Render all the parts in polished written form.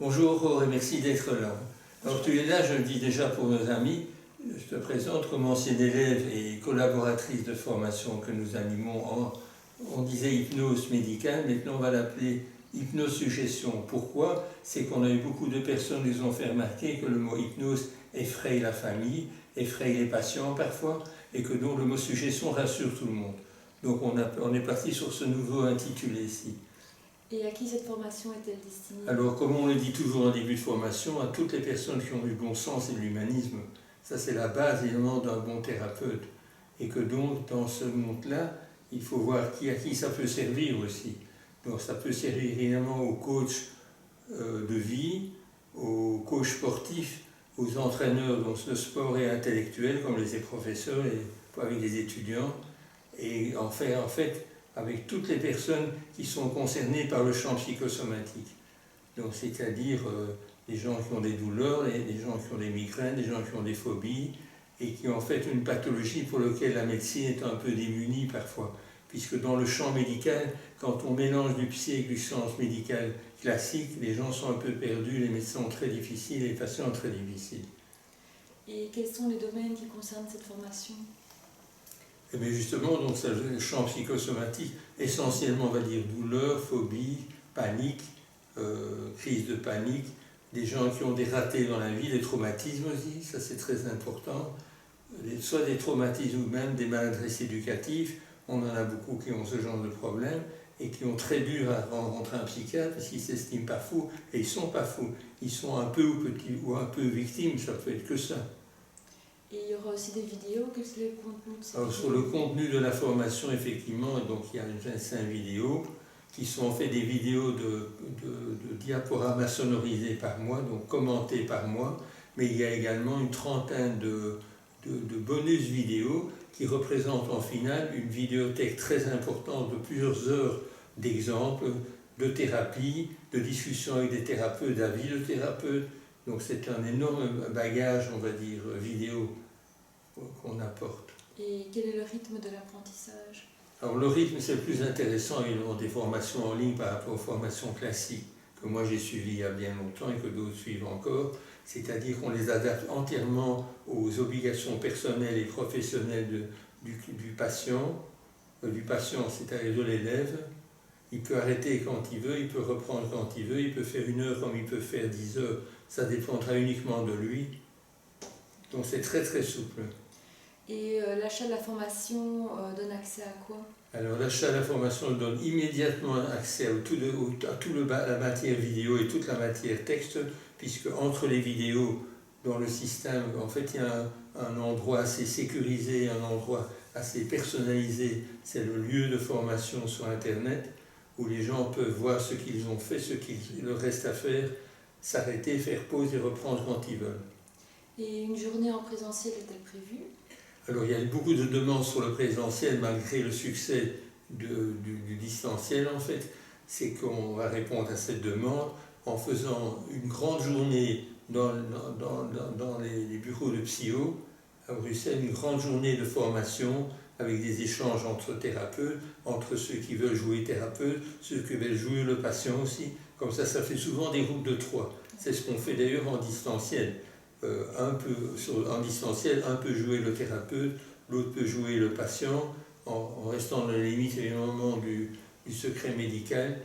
Bonjour Aurore et merci d'être là. Alors tu es là, je le dis déjà pour nos amis, je te présente comme ancienne élève et collaboratrice de formation que nous animons on disait hypnose médicale, maintenant on va l'appeler hypnosuggestion. Pourquoi? C'est qu'on a eu beaucoup de personnes qui nous ont fait remarquer que le mot hypnose effraie la famille, effraie les patients parfois, et que donc le mot suggestion rassure tout le monde. Donc on est parti sur ce nouveau intitulé ici. Et à qui cette formation est-elle destinée? Alors, comme on le dit toujours en début de formation, à toutes les personnes qui ont du bon sens et de l'humanisme, ça c'est la base évidemment d'un bon thérapeute. Et que donc, dans ce monde-là, il faut voir à qui ça peut servir aussi. Donc ça peut servir évidemment aux coachs de vie, aux coachs sportifs, aux entraîneurs de sport et intellectuels, comme les professeurs et avec les étudiants, et en fait avec toutes les personnes qui sont concernées par le champ psychosomatique. Donc, c'est-à-dire les gens qui ont des douleurs, les gens qui ont des migraines, les gens qui ont des phobies, et qui ont en fait une pathologie pour laquelle la médecine est un peu démunie parfois. Puisque dans le champ médical, quand on mélange du psy avec du science médicale classique, les gens sont un peu perdus, les médecins sont très difficiles, les patients très difficiles. Et quels sont les domaines qui concernent cette formation? Et bien justement, donc, c'est le champ psychosomatique, essentiellement, on va dire, douleur, phobie, panique, crise de panique, des gens qui ont des ratés dans la vie, des traumatismes aussi, ça c'est très important, soit des traumatismes ou même des maladresses éducatives, on en a beaucoup qui ont ce genre de problème et qui ont très dur à rencontrer un psychiatre parce qu'ils ne s'estiment pas fous, et ils ne sont pas fous, ils sont un peu ou un peu victimes, ça peut être que ça. Et il y aura aussi des vidéos, quel est le contenu de ces Alors, sur le contenu de la formation, effectivement, donc, il y a 25 vidéos qui sont en fait des vidéos de diaporamas sonorisés par moi, donc commentées par moi, mais il y a également une trentaine de bonus vidéos qui représentent en finale une vidéothèque très importante de plusieurs heures d'exemples, de thérapie, de discussions avec des thérapeutes, d'avis de thérapeutes. Donc c'est un énorme bagage, on va dire, vidéo qu'on apporte. Et quel est le rythme de l'apprentissage? Alors le rythme, c'est le plus intéressant évidemment des formations en ligne par rapport aux formations classiques que moi j'ai suivies il y a bien longtemps et que d'autres suivent encore, c'est-à-dire qu'on les adapte entièrement aux obligations personnelles et professionnelles du patient, c'est-à-dire de l'élève. Il peut arrêter quand il veut, il peut reprendre quand il veut, il peut faire 1 heure comme il peut faire 10 heures, ça dépendra uniquement de lui. Donc c'est très très souple. Et l'achat de la formation donne accès à quoi? Alors l'achat de la formation donne immédiatement accès à toute la matière vidéo et toute la matière texte, puisque entre les vidéos dans le système, en fait il y a un endroit assez sécurisé, un endroit assez personnalisé, c'est le lieu de formation sur Internet, où les gens peuvent voir ce qu'ils ont fait, ce qu'il leur reste à faire, s'arrêter, faire pause et reprendre quand ils veulent. Et une journée en présentiel est-elle prévue? Alors il y a eu beaucoup de demandes sur le présentiel malgré le succès du distanciel en fait. C'est qu'on va répondre à cette demande en faisant une grande journée dans les bureaux de psycho à Bruxelles, une grande journée de formation avec des échanges entre thérapeutes, entre ceux qui veulent jouer thérapeute, ceux qui veulent jouer le patient aussi. Comme ça fait souvent des groupes de 3. C'est ce qu'on fait d'ailleurs en distanciel. En distanciel, un peut jouer le thérapeute, l'autre peut jouer le patient, en restant dans les limites évidemment du secret médical,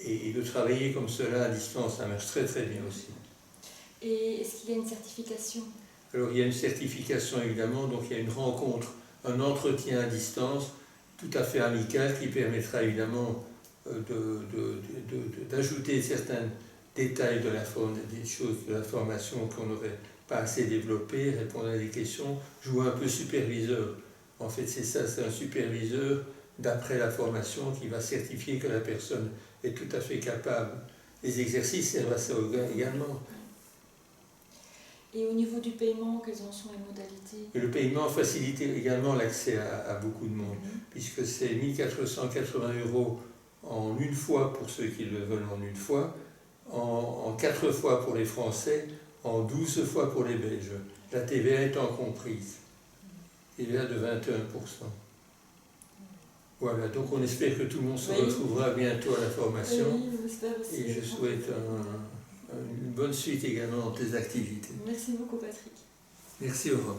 et de travailler comme cela à distance, ça marche très très bien aussi. Et est-ce qu'il y a une certification? Alors il y a une certification évidemment, donc il y a une rencontre, un entretien à distance, tout à fait amical, qui permettra évidemment d'ajouter certains détails des choses de la formation qu'on n'aurait pas assez développées, répondre à des questions, jouer un peu superviseur. En fait, c'est ça, c'est un superviseur d'après la formation qui va certifier que la personne est tout à fait capable. Les exercices servent à ça également. Et au niveau du paiement, quelles en sont les modalités? Et le paiement facilite également l'accès à beaucoup de monde, puisque c'est 1 480 € en une fois pour ceux qui le veulent en une fois, en 4 fois pour les Français, en 12 fois pour les Belges. La TVA étant comprise. TVA de 21%. Voilà, donc on espère que tout le monde se retrouvera bientôt à la formation. Oui, j'espère aussi. Et je souhaite bonne suite également dans tes activités. Merci beaucoup, Patrick. Merci, au revoir.